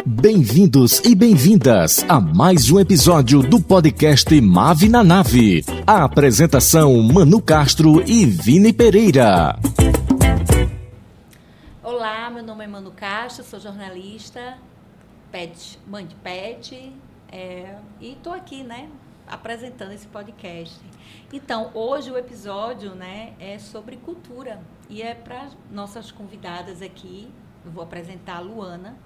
Bem-vindos e bem-vindas a mais um episódio do podcast Mave na Nave. A apresentação Manu Castro e Vini Pereira. Olá, meu nome é Manu Castro, sou jornalista, mãe de pet, e estou aqui, apresentando esse podcast. Então, hoje o episódio, é sobre cultura e é para nossas convidadas aqui. Eu vou apresentar a Luana.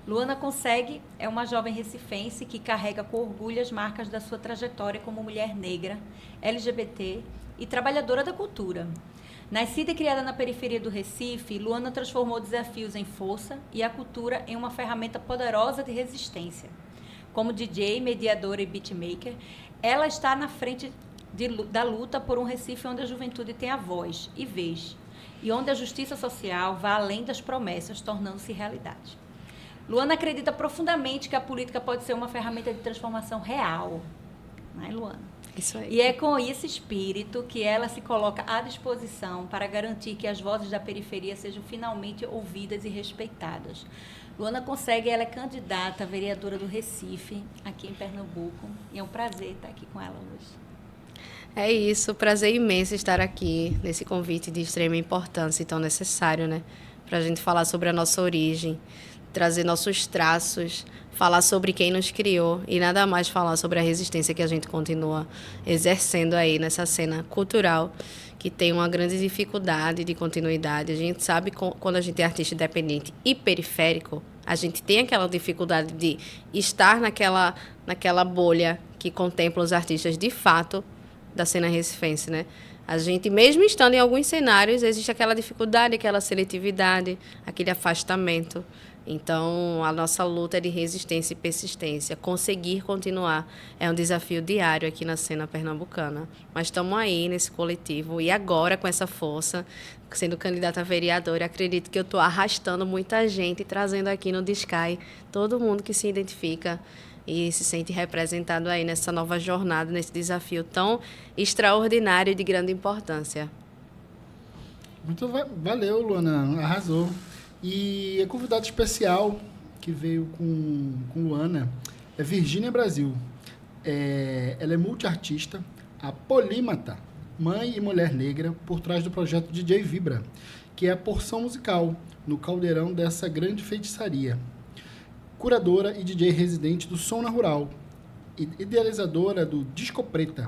Luana Consegue é uma jovem recifense que carrega com orgulho as marcas da sua trajetória como mulher negra, LGBT e trabalhadora da cultura. Nascida e criada na periferia do Recife, Luana transformou desafios em força e a cultura em uma ferramenta poderosa de resistência. Como DJ, mediadora e beatmaker, ela está na frente da luta por um Recife onde a juventude tem a voz e vez, e onde a justiça social vai além das promessas, tornando-se realidade. Luana acredita profundamente que a política pode ser uma ferramenta de transformação real. Não é, Luana? Isso aí. E é com esse espírito que ela se coloca à disposição para garantir que as vozes da periferia sejam finalmente ouvidas e respeitadas. Luana Consegue, ela é candidata a vereadora do Recife, aqui em Pernambuco, e é um prazer estar aqui com ela hoje. É isso, prazer imenso estar aqui nesse convite de extrema importância e tão necessário, para a gente falar sobre a nossa origem, trazer nossos traços, falar sobre quem nos criou e nada mais falar sobre a resistência que a gente continua exercendo aí nessa cena cultural que tem uma grande dificuldade de continuidade. A gente sabe quando a gente é artista independente e periférico, a gente tem aquela dificuldade de estar naquela bolha que contempla os artistas de fato da cena recifense, A gente, mesmo estando em alguns cenários, existe aquela dificuldade, aquela seletividade, aquele afastamento. Então, a nossa luta é de resistência e persistência. Conseguir continuar é um desafio diário aqui na cena pernambucana. Mas estamos aí nesse coletivo e agora, com essa força, sendo candidata a vereadora, acredito que eu estou arrastando muita gente, trazendo aqui no Discai todo mundo que se identifica e se sente representado aí nessa nova jornada, nesse desafio tão extraordinário e de grande importância. Muito valeu, Luana, arrasou. E a convidada especial que veio com Luana é Virgínia Brasil. Ela é multiartista, a polímata, mãe e mulher negra, por trás do projeto DJ Vibra, que é a porção musical no caldeirão dessa grande feitiçaria. Curadora e DJ residente do Som na Rural, idealizadora do Disco Preta,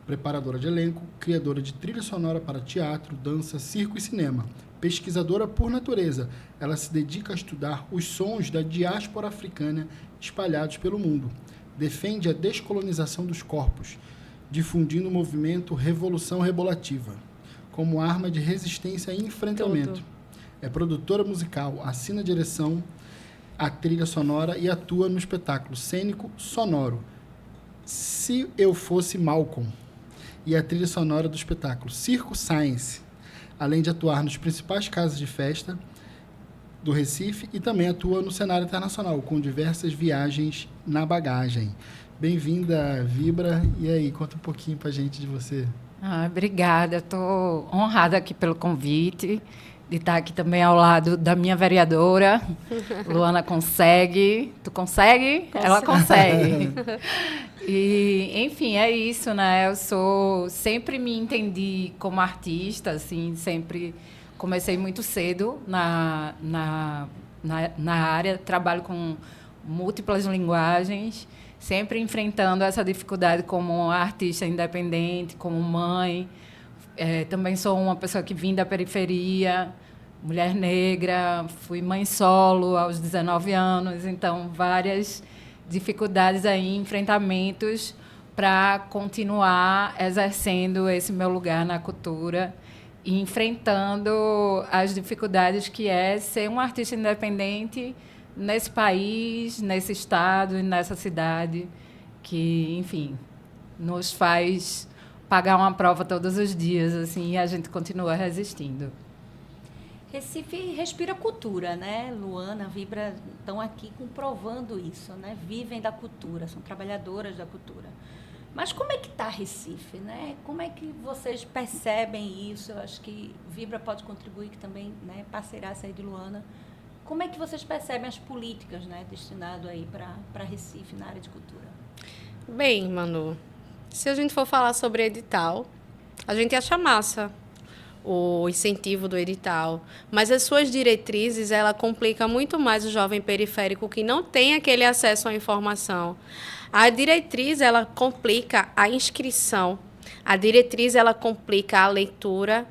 preparadora de elenco, criadora de trilha sonora para teatro, dança, circo e cinema. Pesquisadora por natureza, ela se dedica a estudar os sons da diáspora africana espalhados pelo mundo. Defende a descolonização dos corpos, difundindo o movimento Revolução Rebolativa, como arma de resistência e enfrentamento. Tudo. É produtora musical, assina a direção, a trilha sonora e atua no espetáculo cênico sonoro Se Eu Fosse Malcolm e a trilha sonora do espetáculo Circo Science, além de atuar nos principais casas de festa do Recife e também atua no cenário internacional, com diversas viagens na bagagem. Bem-vinda, Vibra. E aí, conta um pouquinho pra gente de você. Obrigada, estou honrada aqui pelo convite, de estar aqui também ao lado da minha vereadora, Luana Consegue. Tu consegue? Ela consegue. E, enfim, é isso, Eu sempre me entendi como artista, assim, sempre comecei muito cedo na área, trabalho com múltiplas linguagens, sempre enfrentando essa dificuldade como artista independente, como mãe. Também sou uma pessoa que vim da periferia, mulher negra, fui mãe solo aos 19 anos, então várias dificuldades aí, enfrentamentos para continuar exercendo esse meu lugar na cultura e enfrentando as dificuldades que é ser um artista independente nesse país, nesse estado e nessa cidade que, enfim, nos faz pagar uma prova todos os dias, assim, e a gente continua resistindo. Recife respira cultura, Luana, Vibra estão aqui comprovando isso, Vivem da cultura, são trabalhadoras da cultura. Mas como é que está Recife, Como é que vocês percebem isso? Eu acho que Vibra pode contribuir, que também, parceiraça aí de Luana. como é que vocês percebem as políticas, né, destinadas aí para Recife na área de cultura? Bem, Manu, se a gente for falar sobre edital, a gente acha massa o incentivo do edital, mas as suas diretrizes, ela complica muito mais o jovem periférico que não tem aquele acesso à informação. A diretriz, ela complica a inscrição, a diretriz, ela complica a leitura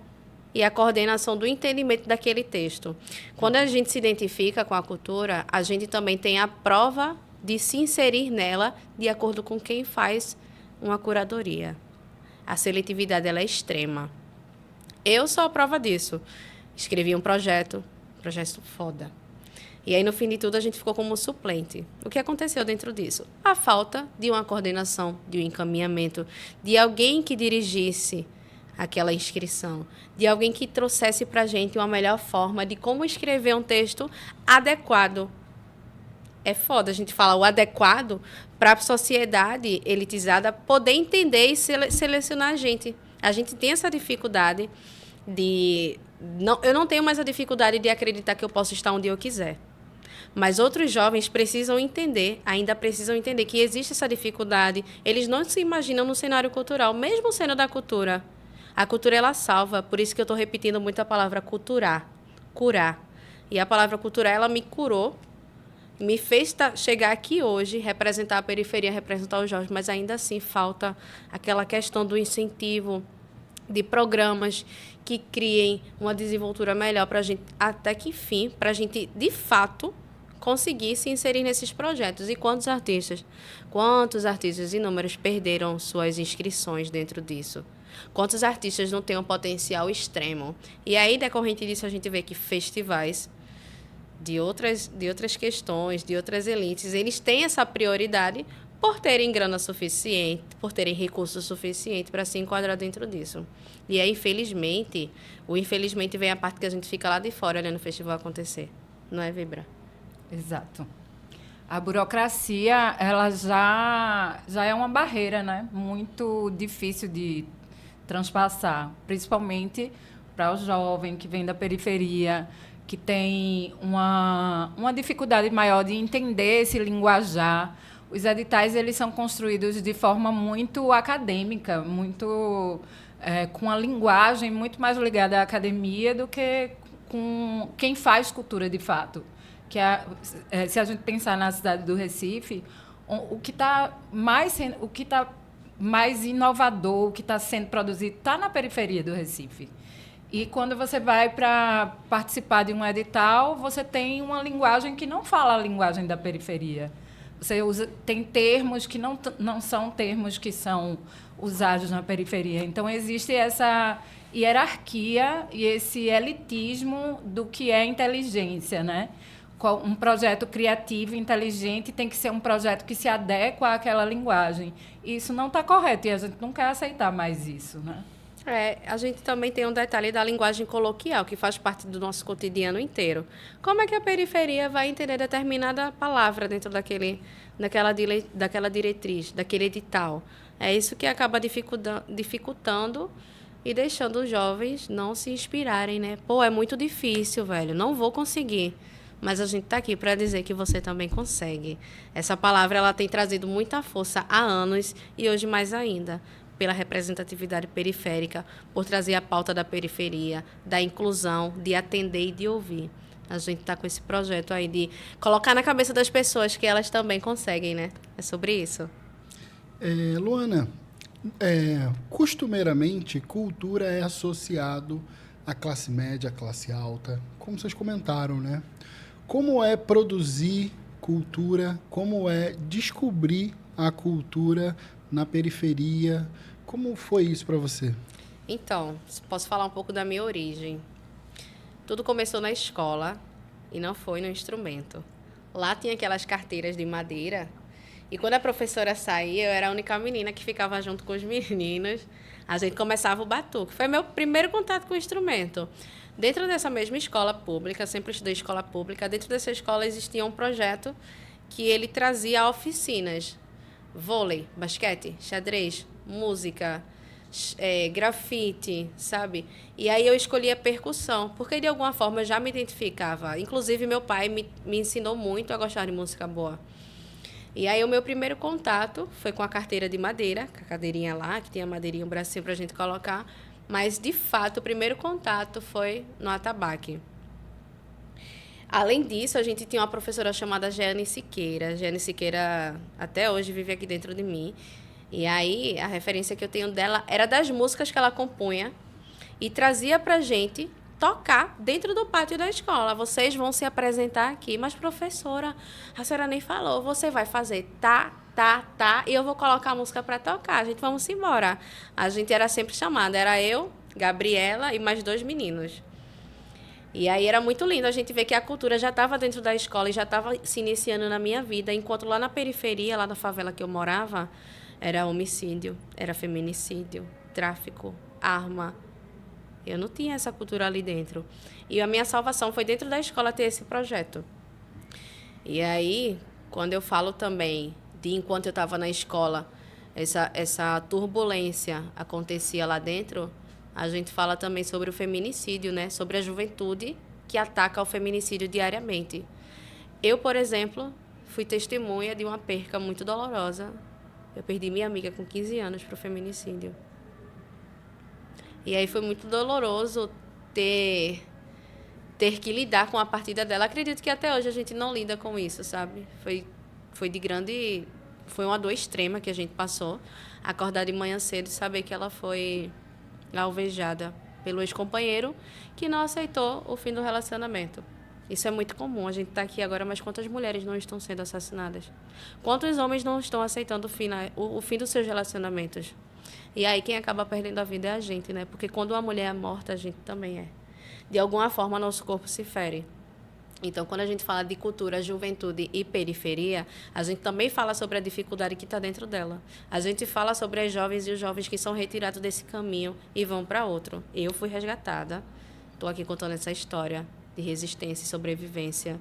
e a coordenação do entendimento daquele texto. Quando a gente se identifica com a cultura, a gente também tem a prova de se inserir nela de acordo com quem faz uma curadoria. A seletividade, ela é extrema. Eu sou a prova disso. Escrevi um projeto foda. E aí, no fim de tudo, a gente ficou como suplente. O que aconteceu dentro disso? A falta de uma coordenação, de um encaminhamento, de alguém que dirigisse aquela inscrição, de alguém que trouxesse para a gente uma melhor forma de como escrever um texto adequado. É foda a gente falar o adequado para a sociedade elitizada poder entender e selecionar a gente. A gente tem essa dificuldade de... eu não tenho mais a dificuldade de acreditar que eu posso estar onde eu quiser. Mas outros jovens ainda precisam entender que existe essa dificuldade. Eles não se imaginam no cenário cultural, mesmo sendo da cultura. A cultura, ela salva, por isso que eu estou repetindo muito a palavra culturar, curar. E a palavra culturar, ela me curou, me fez chegar aqui hoje, representar a periferia, representar os jovens, mas ainda assim falta aquela questão do incentivo de programas que criem uma desenvoltura melhor para a gente, até que enfim, para a gente, de fato, conseguir se inserir nesses projetos. E quantos artistas inúmeros perderam suas inscrições dentro disso? Quantos artistas não têm um potencial extremo? E aí, decorrente disso, a gente vê que festivais de outras questões, de outras elites, eles têm essa prioridade por terem grana suficiente, por terem recursos suficientes para se enquadrar dentro disso. E aí, infelizmente vem a parte que a gente fica lá de fora olhando o festival acontecer. Não é, Vibra? Exato. A burocracia, ela já é uma barreira, né? Muito difícil de transpassar, principalmente para o jovem que vem da periferia, que tem uma dificuldade maior de entender esse linguajar. Os editais, eles são construídos de forma muito acadêmica, muito com a linguagem muito mais ligada à academia do que com quem faz cultura de fato. Se a gente pensar na cidade do Recife, o que está mais inovador, o que está sendo produzido, está na periferia do Recife. E quando você vai para participar de um edital, você tem uma linguagem que não fala a linguagem da periferia. Tem termos que não são termos que são usados na periferia. Então, existe essa hierarquia e esse elitismo do que é inteligência, né? Um projeto criativo, inteligente, tem que ser um projeto que se adequa àquela linguagem. Isso não está correto e a gente não quer aceitar mais isso, né? A gente também tem um detalhe da linguagem coloquial, que faz parte do nosso cotidiano inteiro. Como é que a periferia vai entender determinada palavra dentro daquela diretriz, daquele edital? É isso que acaba dificultando e deixando os jovens não se inspirarem, né? Pô, é muito difícil, velho, não vou conseguir. Mas a gente está aqui para dizer que você também consegue. Essa palavra, ela tem trazido muita força há anos e hoje mais ainda, pela representatividade periférica, por trazer a pauta da periferia, da inclusão, de atender e de ouvir. A gente está com esse projeto aí de colocar na cabeça das pessoas que elas também conseguem, né? É sobre isso. Luana, costumeiramente, cultura é associado à classe média, à classe alta, como vocês comentaram, né? Como é produzir cultura? Como é descobrir a cultura na periferia? Como foi isso para você? Então, posso falar um pouco da minha origem. Tudo começou na escola e não foi no instrumento. Lá tinha aquelas carteiras de madeira e quando a professora saía, eu era a única menina que ficava junto com os meninos. A gente começava o batuque. Foi meu primeiro contato com o instrumento. Dentro dessa mesma escola pública, sempre estudei escola pública, dentro dessa escola existia um projeto que ele trazia oficinas. Vôlei, basquete, xadrez, música, grafite, sabe? E aí eu escolhi a percussão, porque de alguma forma eu já me identificava. Inclusive, meu pai me ensinou muito a gostar de música boa. E aí o meu primeiro contato foi com a carteira de madeira, com a cadeirinha lá, que tinha madeirinha, um bracinho pra gente colocar. Mas, de fato, o primeiro contato foi no atabaque. Além disso, a gente tinha uma professora chamada Jeane Siqueira. Jeane Siqueira até hoje vive aqui dentro de mim. E aí, a referência que eu tenho dela era das músicas que ela compunha e trazia pra gente tocar dentro do pátio da escola. Vocês vão se apresentar aqui. Mas, professora, a senhora nem falou. Você vai fazer tá, e eu vou colocar a música para tocar. A gente vamos embora. A gente era sempre chamada. Era eu, Gabriela e mais 2 meninos. E aí era muito lindo a gente ver que a cultura já estava dentro da escola e já estava se iniciando na minha vida, enquanto lá na periferia, lá na favela que eu morava, era homicídio, era feminicídio, tráfico, arma. Eu não tinha essa cultura ali dentro. E a minha salvação foi dentro da escola ter esse projeto. E aí, quando eu falo também de enquanto eu estava na escola, essa turbulência acontecia lá dentro, a gente fala também sobre o feminicídio, né? Sobre a juventude que ataca o feminicídio diariamente. Eu, por exemplo, fui testemunha de uma perca muito dolorosa. Eu perdi minha amiga com 15 anos para o feminicídio. E aí foi muito doloroso ter que lidar com a partida dela. Acredito que até hoje a gente não lida com isso, sabe? Foi uma dor extrema que a gente passou. Acordar de manhã cedo e saber que ela foi alvejada pelo ex-companheiro que não aceitou o fim do relacionamento. Isso é muito comum. A gente está aqui agora, mas quantas mulheres não estão sendo assassinadas? Quantos homens não estão aceitando o fim dos seus relacionamentos? E aí quem acaba perdendo a vida é a gente, né? Porque quando uma mulher é morta, a gente também é. De alguma forma, nosso corpo se fere. Então, quando a gente fala de cultura, juventude e periferia, a gente também fala sobre a dificuldade que está dentro dela. A gente fala sobre as jovens e os jovens que são retirados desse caminho e vão para outro. Eu fui resgatada. Estou aqui contando essa história de resistência e sobrevivência.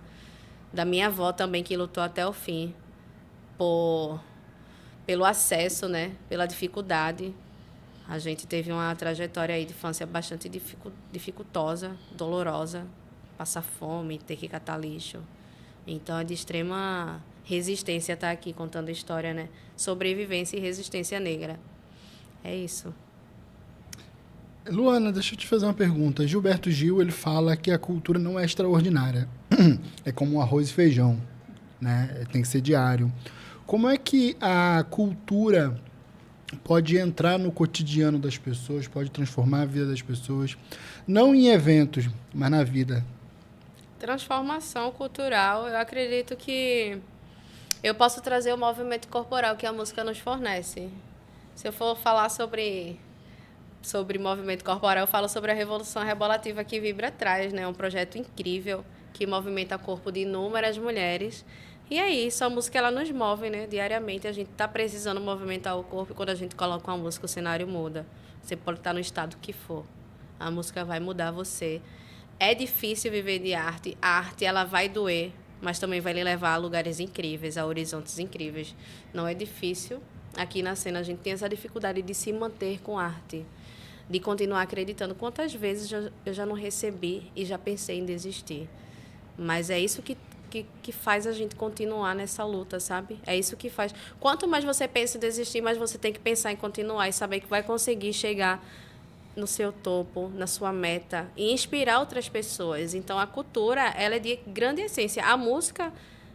Da minha avó também, que lutou até o fim pelo acesso, né? Pela dificuldade. A gente teve uma trajetória aí de infância bastante dificultosa, dolorosa. Passar fome, ter que catar lixo. Então, é de extrema resistência estar aqui contando a história, né? Sobrevivência e resistência negra. É isso. Luana, deixa eu te fazer uma pergunta. Gilberto Gil, ele fala que a cultura não é extraordinária. É como arroz e feijão, né? Tem que ser diário. Como é que a cultura pode entrar no cotidiano das pessoas, pode transformar a vida das pessoas, não em eventos, mas na vida? Transformação cultural, eu acredito que eu posso trazer o movimento corporal que a música nos fornece. Se eu for falar sobre movimento corporal, eu falo sobre a Revolução Rebolativa que Vibra traz, né? Um projeto incrível que movimenta o corpo de inúmeras mulheres. E é isso, a música ela nos move, né? Diariamente a gente está precisando movimentar o corpo e quando a gente coloca uma música o cenário muda. Você pode estar no estado que for, a música vai mudar você. É difícil viver de arte. A arte, ela vai doer, mas também vai lhe levar a lugares incríveis, a horizontes incríveis. Não é difícil. Aqui na cena, a gente tem essa dificuldade de se manter com arte, de continuar acreditando. Quantas vezes eu já não recebi e já pensei em desistir. Mas é isso que faz a gente continuar nessa luta, sabe? É isso que faz. Quanto mais você pensa em desistir, mais você tem que pensar em continuar e saber que vai conseguir chegar no seu topo, na sua meta e inspirar outras pessoas. Então, a cultura, ela é de grande essência. A música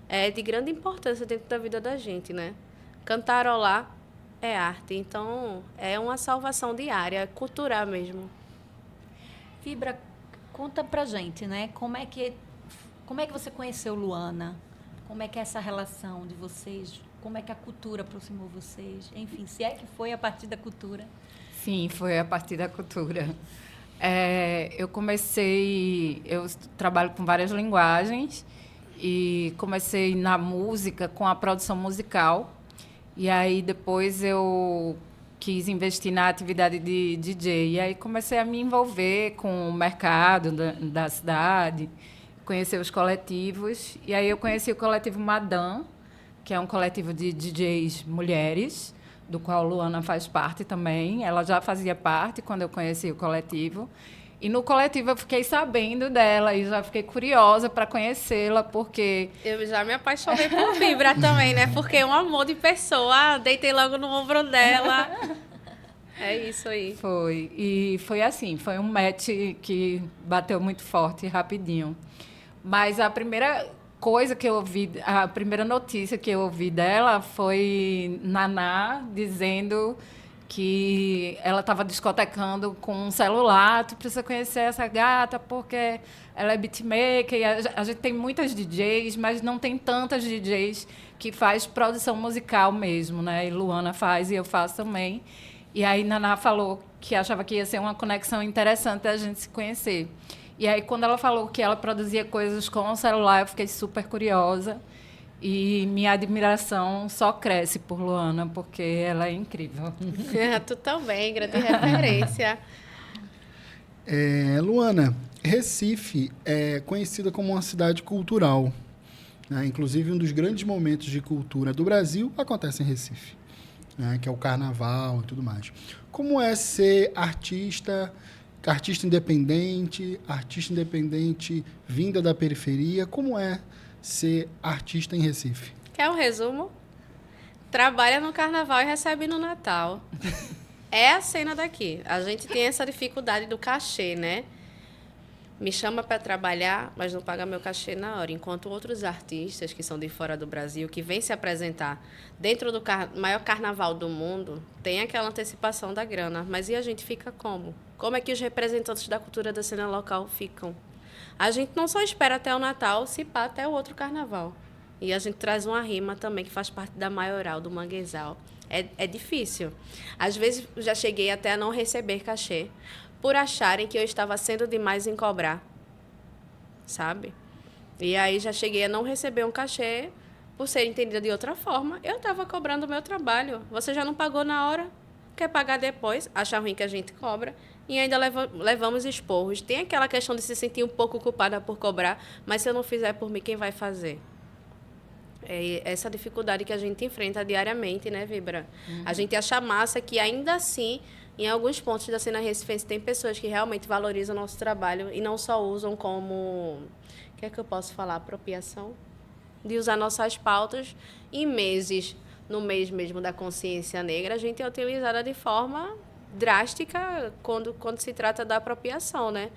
é de grande importância dentro da vida da gente, né? Cantarolar é arte. Então, é uma salvação diária, cultural mesmo. Vibra, conta pra gente, né? Como é que você conheceu Luana? Como é que é essa relação de vocês? Como é que a cultura aproximou vocês? Enfim, se é que foi a partir da cultura. Sim, foi a partir da cultura. Eu trabalho com várias linguagens e comecei na música, com a produção musical. E aí depois eu quis investir na atividade de DJ. E aí comecei a me envolver com o mercado da cidade, conhecer os coletivos. E aí eu conheci o coletivo Madame, que é um coletivo de DJs mulheres, do qual Luana faz parte também. Ela já fazia parte quando eu conheci o coletivo. E no coletivo eu fiquei sabendo dela e já fiquei curiosa para conhecê-la, porque... Eu já me apaixonei por Vibra também, né? Porque é um amor de pessoa. Deitei logo no ombro dela. É isso aí. Foi. E foi assim, foi um match que bateu muito forte, rapidinho. Mas a primeira coisa que eu ouvi, a primeira notícia que eu ouvi dela foi Naná dizendo que ela estava discotecando com um celular. Tu precisa conhecer essa gata porque ela é beatmaker. E a gente tem muitas DJs, mas não tem tantas DJs que faz produção musical mesmo, né? E Luana faz e eu faço também. E aí Naná falou que achava que ia ser uma conexão interessante a gente se conhecer. E aí quando ela falou que ela produzia coisas com o celular, eu fiquei super curiosa. E minha admiração só cresce por Luana, porque ela é incrível. Tu também, grande referência. Luana, Recife é conhecida como uma cidade cultural, né? Inclusive, um dos grandes momentos de cultura do Brasil acontece em Recife, né? Que é o carnaval e tudo mais. Como é ser artista independente vinda da periferia? Como é ser artista em Recife? Quer um resumo? Trabalha no carnaval e recebe no Natal. É a cena daqui. A gente tem essa dificuldade do cachê, né? Me chama para trabalhar, mas não paga meu cachê na hora. Enquanto outros artistas que são de fora do Brasil, que vêm se apresentar dentro do maior carnaval do mundo, tem aquela antecipação da grana. Mas e a gente fica como? Como é que os representantes da cultura da cena local ficam? A gente não só espera até o Natal, se pá até o outro carnaval. E a gente traz uma rima também que faz parte da maioral, do manguezal. É difícil. Às vezes, já cheguei até a não receber cachê por acharem que eu estava sendo demais em cobrar, sabe? E aí já cheguei a não receber um cachê por ser entendida de outra forma. Eu estava cobrando o meu trabalho. Você já não pagou na hora, quer pagar depois, acha ruim que a gente cobra. E ainda levamos esporros. Tem aquela questão de se sentir um pouco culpada por cobrar, mas se eu não fizer por mim, quem vai fazer? É essa dificuldade que a gente enfrenta diariamente, né, Vibra? A gente acha massa que, ainda assim, em alguns pontos da cena recifense, tem pessoas que realmente valorizam o nosso trabalho e não só usam como... O que é que eu posso falar? Apropriação? De usar nossas pautas em meses, no mês mesmo da consciência negra, a gente é utilizada de forma drástica quando se trata da apropriação, né?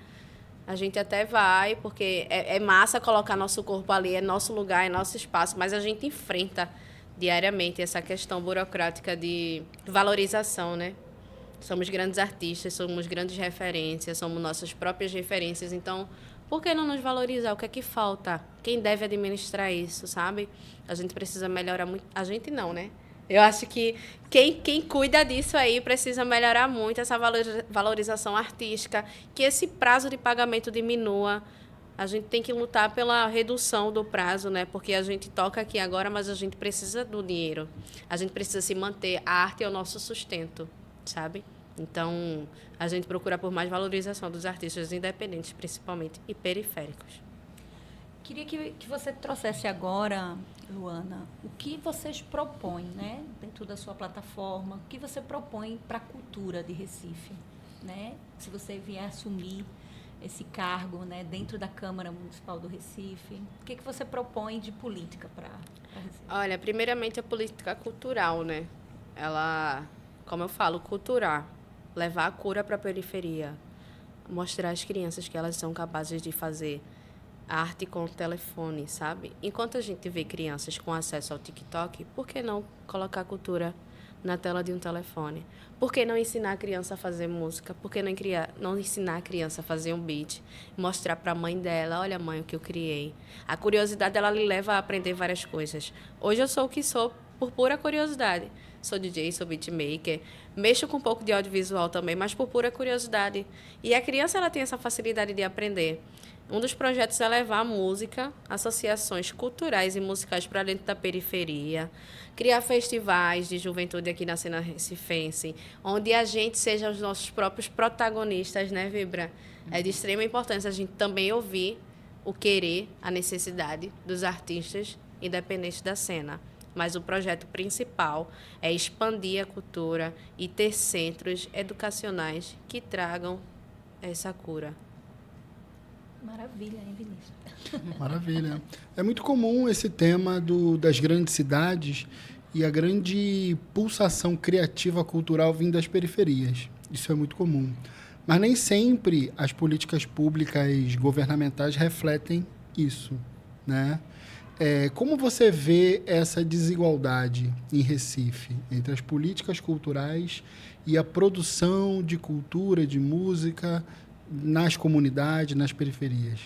A gente até vai, porque é massa colocar nosso corpo ali, é nosso lugar, é nosso espaço, mas a gente enfrenta diariamente essa questão burocrática de valorização, né? Somos grandes artistas, somos grandes referências, somos nossas próprias referências, então, por que não nos valorizar? O que é que falta? Quem deve administrar isso, sabe? A gente precisa melhorar muito. A gente não, né? Eu acho que quem cuida disso aí precisa melhorar muito essa valorização artística, que esse prazo de pagamento diminua. A gente tem que lutar pela redução do prazo, né? Porque a gente toca aqui agora, mas a gente precisa do dinheiro. A gente precisa se manter. A arte é o nosso sustento, sabe? Então, a gente procura por mais valorização dos artistas independentes, principalmente, e periféricos. Queria que você trouxesse agora, Luana, o que vocês propõem, né, dentro da sua plataforma, o que você propõe para a cultura de Recife, né? Se você vier assumir esse cargo, né, dentro da Câmara Municipal do Recife, o que você propõe de política para Recife? Olha, primeiramente a política cultural, né? Ela, como eu falo, culturar, levar a cura para a periferia, mostrar às crianças que elas são capazes de fazer arte com o telefone, sabe? Enquanto a gente vê crianças com acesso ao TikTok, por que não colocar cultura na tela de um telefone? Por que não ensinar a criança a fazer música? Por que não ensinar a criança a fazer um beat? Mostrar para a mãe dela, olha, mãe, o que eu criei. A curiosidade, ela lhe leva a aprender várias coisas. Hoje eu sou o que sou por pura curiosidade. Sou DJ, sou beatmaker, mexo com um pouco de audiovisual também, mas por pura curiosidade. E a criança, ela tem essa facilidade de aprender. Um dos projetos é levar a música, associações culturais e musicais para dentro da periferia, criar festivais de juventude aqui na cena recifense, onde a gente seja os nossos próprios protagonistas, né, Vibra? É de extrema importância a gente também ouvir o querer, a necessidade dos artistas independentes da cena. mas o projeto principal é expandir a cultura e ter centros educacionais que tragam essa cura. Maravilha, hein, Vinícius? Maravilha. É muito comum esse tema das grandes cidades e a grande pulsação criativa cultural vindo das periferias. Isso é muito comum. Mas nem sempre as políticas públicas governamentais refletem isso, né? Como você vê essa desigualdade em Recife entre as políticas culturais e a produção de cultura, de música nas comunidades, nas periferias?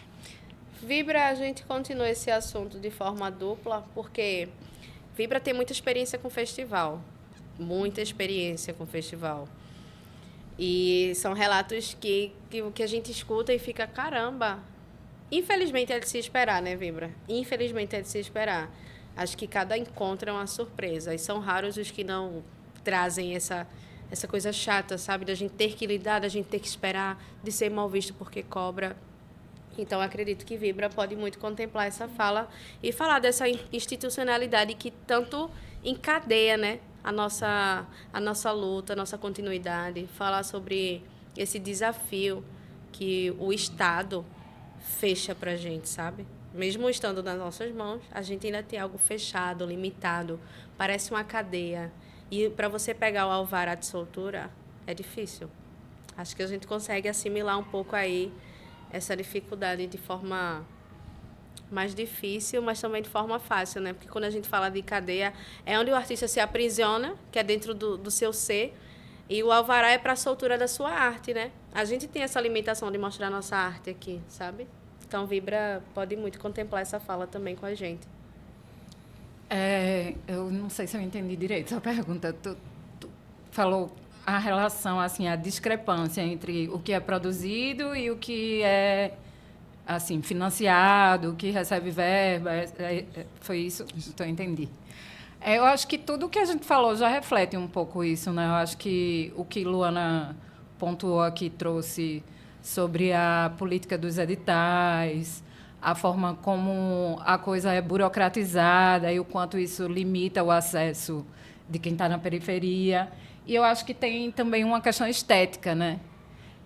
Vibra, a gente continua esse assunto de forma dupla, porque Vibra tem muita experiência com festival. Muita experiência com festival. E são relatos que a gente escuta e fica, caramba. Infelizmente é de se esperar, né, Vibra? Infelizmente é de se esperar. Acho que cada encontro é uma surpresa. E são raros os que não trazem essa coisa chata, sabe? Da gente ter que lidar, da gente ter que esperar, de ser mal visto porque cobra. Então, acredito que Vibra pode muito contemplar essa fala e falar dessa institucionalidade que tanto encadeia, né, a nossa luta, a nossa continuidade. Falar sobre esse desafio que o Estado fecha para a gente, sabe? Mesmo estando nas nossas mãos, a gente ainda tem algo fechado, limitado. Parece uma cadeia. E para você pegar o alvará de soltura, é difícil. Acho que a gente consegue assimilar um pouco aí essa dificuldade de forma mais difícil, mas também de forma fácil, né? Porque quando a gente fala de cadeia, é onde o artista se aprisiona, que é dentro do seu ser, e o alvará é para a soltura da sua arte, né? A gente tem essa limitação de mostrar a nossa arte aqui, sabe? Então, Vibra pode muito contemplar essa fala também com a gente. Eu não sei se eu entendi direito essa pergunta. Tu falou a relação, assim, a discrepância entre o que é produzido e o que é, assim, financiado, o que recebe verba. Foi isso? Então, eu entendi. Eu acho que tudo o que a gente falou já reflete um pouco isso, né? Eu acho que o que Luana pontuou aqui, trouxe sobre a política dos editais, a forma como a coisa é burocratizada e o quanto isso limita o acesso de quem está na periferia. E eu acho que tem também uma questão estética, né?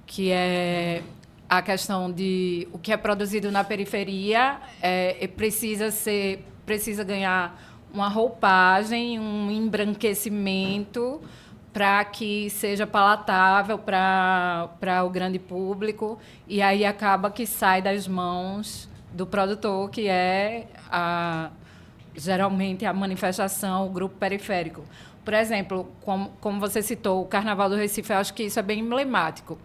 Que é a questão de o que é produzido na periferia precisa ganhar uma roupagem, um embranquecimento para que seja palatável para o grande público, e aí acaba que sai das mãos do produtor, que é geralmente a manifestação, o grupo periférico. Por exemplo, como você citou, o Carnaval do Recife, eu acho que isso é bem emblemático.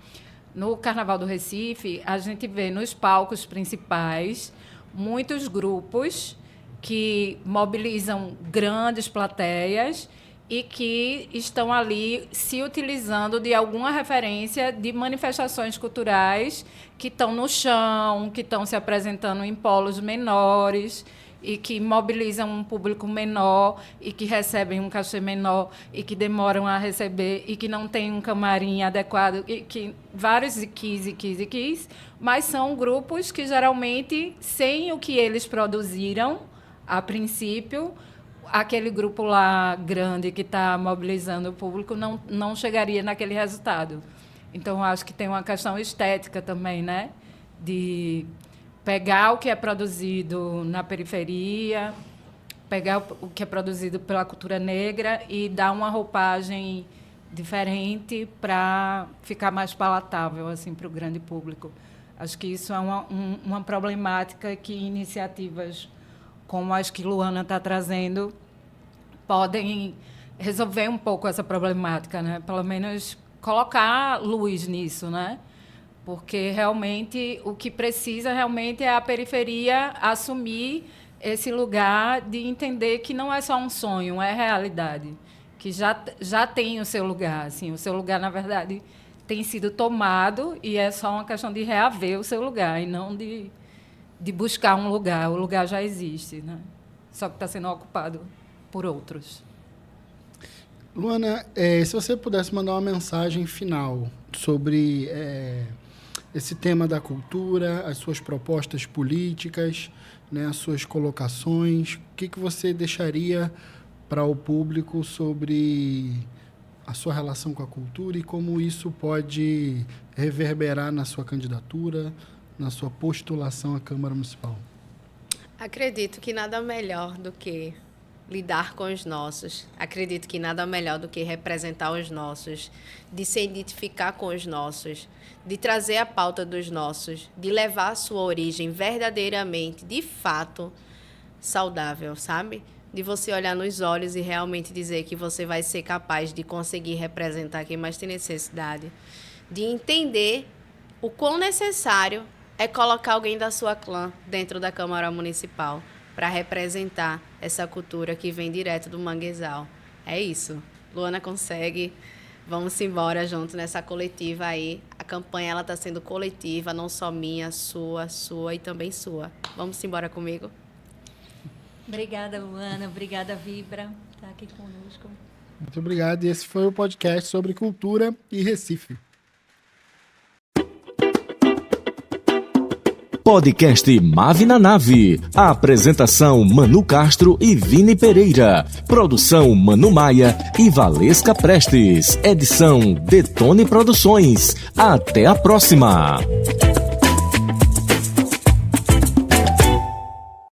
No Carnaval do Recife, a gente vê nos palcos principais muitos grupos que mobilizam grandes plateias e que estão ali se utilizando de alguma referência de manifestações culturais que estão no chão, que estão se apresentando em polos menores e que mobilizam um público menor e que recebem um cachê menor e que demoram a receber e que não tem um camarim adequado, e que vários quis, mas são grupos que geralmente, sem o que eles produziram, a princípio, aquele grupo lá grande que está mobilizando o público não chegaria naquele resultado. Então, acho que tem uma questão estética também, né? De pegar o que é produzido na periferia, pegar o que é produzido pela cultura negra e dar uma roupagem diferente para ficar mais palatável assim, para o grande público. Acho que isso é uma problemática que iniciativas como as que Luana está trazendo podem resolver um pouco essa problemática, né? Pelo menos colocar luz nisso, né? Porque realmente o que precisa realmente é a periferia assumir esse lugar de entender que não é só um sonho, é realidade, que já tem o seu lugar, assim, o seu lugar na verdade tem sido tomado e é só uma questão de reaver o seu lugar e não de buscar um lugar. O lugar já existe, né? Só que está sendo ocupado por outros. Luana, se você pudesse mandar uma mensagem final sobre esse tema da cultura, as suas propostas políticas, né, as suas colocações, o que você deixaria para o público sobre a sua relação com a cultura e como isso pode reverberar na sua candidatura, na sua postulação à Câmara Municipal. Acredito que nada melhor do que lidar com os nossos. Acredito que nada melhor do que representar os nossos, de se identificar com os nossos, de trazer a pauta dos nossos, de levar a sua origem verdadeiramente, de fato, saudável, sabe? De você olhar nos olhos e realmente dizer que você vai ser capaz de conseguir representar quem mais tem necessidade. De entender o quão necessário é colocar alguém da sua clã dentro da Câmara Municipal para representar essa cultura que vem direto do manguezal. É isso. Luana consegue. Vamos embora junto nessa coletiva aí. A campanha ela está sendo coletiva, não só minha, sua e também sua. Vamos embora comigo? Obrigada, Luana. Obrigada, Vibra, por estar aqui conosco. Muito obrigado. E esse foi o podcast sobre cultura e Recife. Podcast Mave na Nave. A apresentação Manu Castro e Vini Pereira. Produção Manu Maia e Valesca Prestes. Edição Detone Produções. Até a próxima.